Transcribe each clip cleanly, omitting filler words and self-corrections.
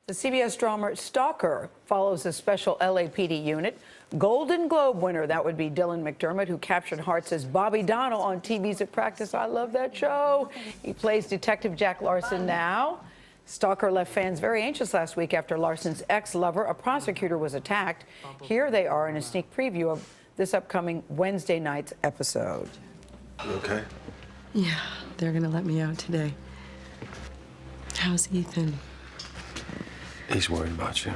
The CBS drama Stalker follows a special LAPD unit. Golden Globe winner, that would be Dylan McDermott, who captured hearts as Bobby Donnell on TV's At Practice. I love that show. He plays Detective Jack Larsen now. Stalker left fans very anxious last week after Larsen's ex-lover, a prosecutor, was attacked. Here they are in a sneak preview of this upcoming Wednesday night's episode. You okay? Yeah, they're gonna let me out today. How's Ethan? He's worried about you,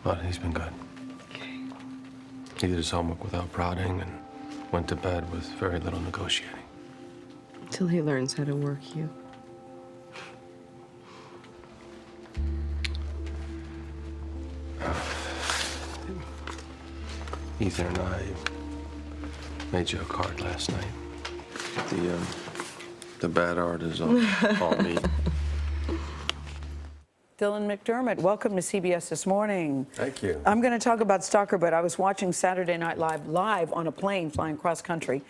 but he's been good. Okay. He did his homework without prodding and went to bed with very little negotiating. Till he learns how to work you. Ethan and I made you a card last night. The bad art is all me. Dylan McDermott, welcome to CBS This Morning. Thank you. I'm going to talk about Stalker, but I was watching Saturday Night Live on a plane flying cross country.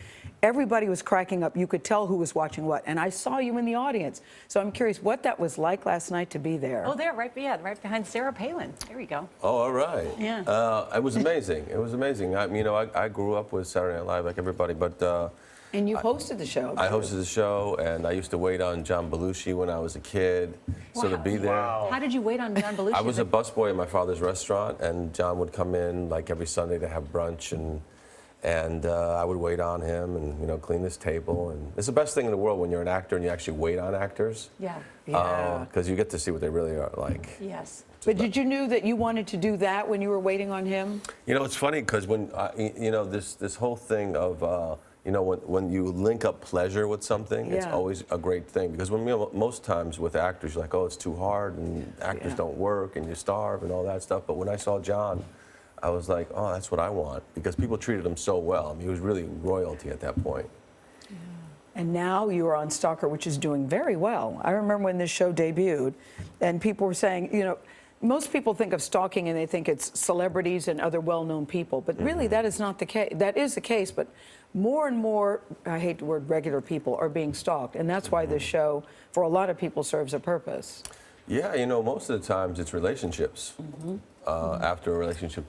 Everybody was cracking up. You could tell who was watching what, and I saw you in the audience. So I'm curious what that was like last night to be there. Oh, there, right behind Sarah Palin. There we go. Oh, all right. Yeah. It was amazing. It was amazing. I grew up with Saturday Night Live like everybody, but and you hosted the show. I hosted the show, and I used to wait on John Belushi when I was a kid. So to be there. Wow. How did you wait on John Belushi? I was a busboy at my father's restaurant, and John would come in like every Sunday to have brunch, and I would wait on him and clean this table. And it's the best thing in the world when you're an actor and you actually wait on actors. Yeah. Because you get to see what they really are like. Yes. But did you know that you wanted to do that when you were waiting on him? It's funny because when this whole thing of when you link up pleasure with something, it's always a great thing. Because when most times with actors, you're like, oh, it's too hard, and actors don't work, and you starve, and all that stuff. But when I saw John, I was like, oh, that's what I want, because people treated him so well. I mean, he was really royalty at that point. Yeah. And now you are on Stalker, which is doing very well. I remember when this show debuted, and people were saying, most people think of stalking and they think it's celebrities and other well-known people, but really that is not the case. That is the case, but more and more, I hate the word regular people, are being stalked, and that's why this show, for a lot of people, serves a purpose. Yeah, most of the times it's relationships. After a relationship,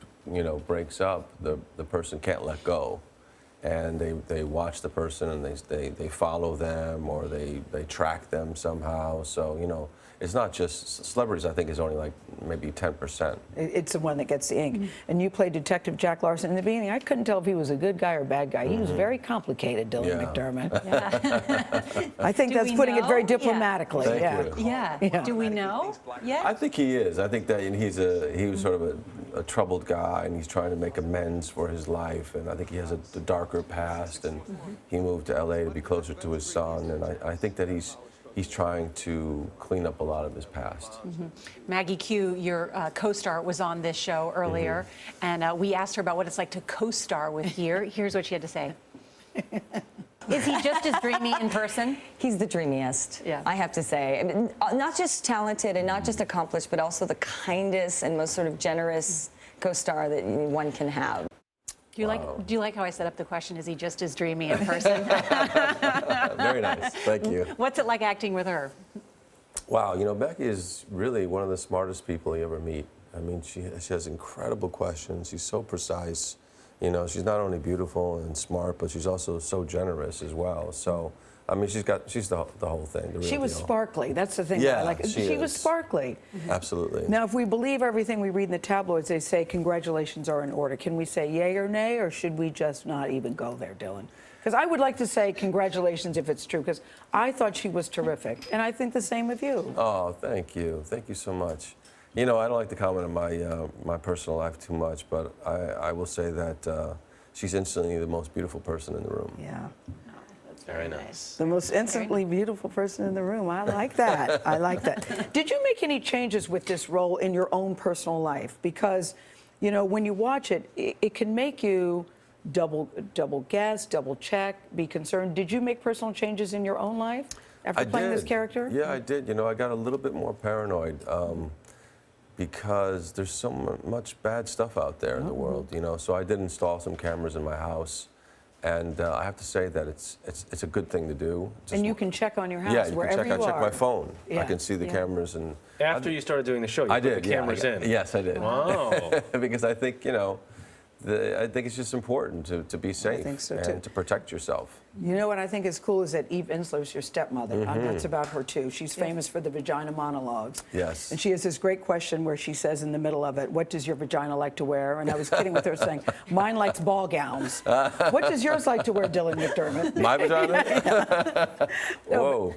breaks up, the person can't let go, and they watch the person and they follow them, or they track them somehow. So it's not just celebrities. I think is only like maybe 10%. It's the one that gets the ink. And you played Detective Jack Larsen in the beginning. I couldn't tell if he was a good guy or a bad guy. He was very complicated, Dylan McDermott. Yeah. I think that's putting it very diplomatically. Thank you. Yeah. Do we know? Yeah. I think he is. I think that he was sort of a troubled guy, and he's trying to make amends for his life. And I think he has a darker past, and he moved to LA to be closer to his son. And I think that he's trying to clean up a lot of his past. Maggie Q, your co-star, was on this show earlier, and we asked her about what it's like to co-star with you. Here's what she had to say. Is he just as dreamy in person? He's the dreamiest, I have to say. I mean, not just talented and not just accomplished, but also the kindest and most sort of generous co-star that one can have. Do you like how I set up the question? Is he just as dreamy in person? Very nice. Thank you. What's it like acting with her? Wow, Becky is really one of the smartest people you ever meet. I mean, she has incredible questions. She's so precise. She's not only beautiful and smart, but she's also so generous as well. So, I mean, she's the whole thing. The real She was deal. sparkly. That's the thing. Yeah, I like. She was sparkly. Absolutely. Now, if we believe everything we read in the tabloids, they say congratulations are in order. Can we say yay or nay, or should we just not even go there, Dylan? Because I would like to say congratulations if it's true, because I thought she was terrific, and I think the same of you. Oh, thank you. Thank you so much. I don't like to comment on my personal life too much, but I will say that she's instantly the most beautiful person in the room. Yeah. Very nice. The most instantly beautiful person in the room. I like that. I like that. Did you make any changes with this role in your own personal life? Because, when you watch it, it can make you double guess, double check, be concerned. Did you make personal changes in your own life after playing this character? Yeah, I did. I got a little bit more paranoid. Because there's so much bad stuff out there in the world, So I did install some cameras in my house, And I have to say that it's a good thing to do. And you can check on your house yeah, you wherever can check. I check my phone. Yeah. I can see the cameras and. After you started doing the show, you put the cameras in. Yes, I did. Wow. Because I think, I think it's just important to be safe think so, and too. to protect yourself. You know what I think is cool is that Eve Ensler's your stepmother. That's about her too. She's famous for the vagina monologues. Yes. And she has this great question where she says in the middle of it, "What does your vagina like to wear?" And I was kidding with her saying, "Mine likes ball gowns." What does yours like to wear, Dylan McDermott? My vagina? No, Whoa.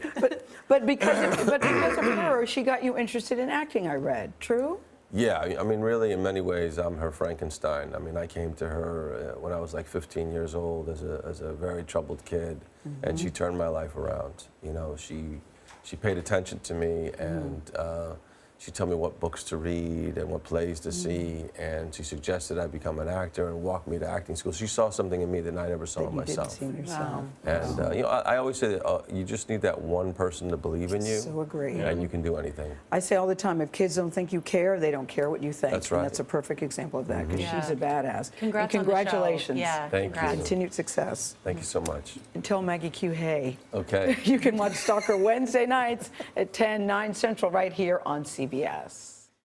but because of her, she got you interested in acting. I read. True. Yeah, I mean, really, in many ways, I'm her Frankenstein. I mean, I came to her when I was like 15 years old as a very troubled kid, and she turned my life around. She paid attention to me, and she told me what books to read and what plays to see, and she suggested I become an actor and walked me to acting school. She saw something in me that I never saw in myself. Didn't see in yourself. And I always say that you just need that one person to believe in you. So agree. And you can do anything. I say all the time, if kids don't think you care, they don't care what you think. That's right. And that's a perfect example of that, because she's a badass. Congrats and congratulations. on the show. Yeah, Thank you. Continued success. Thank you so much. And tell Maggie Q, hey. Okay. You can watch Stalker Wednesday nights at 10, 9 Central right here on CBS.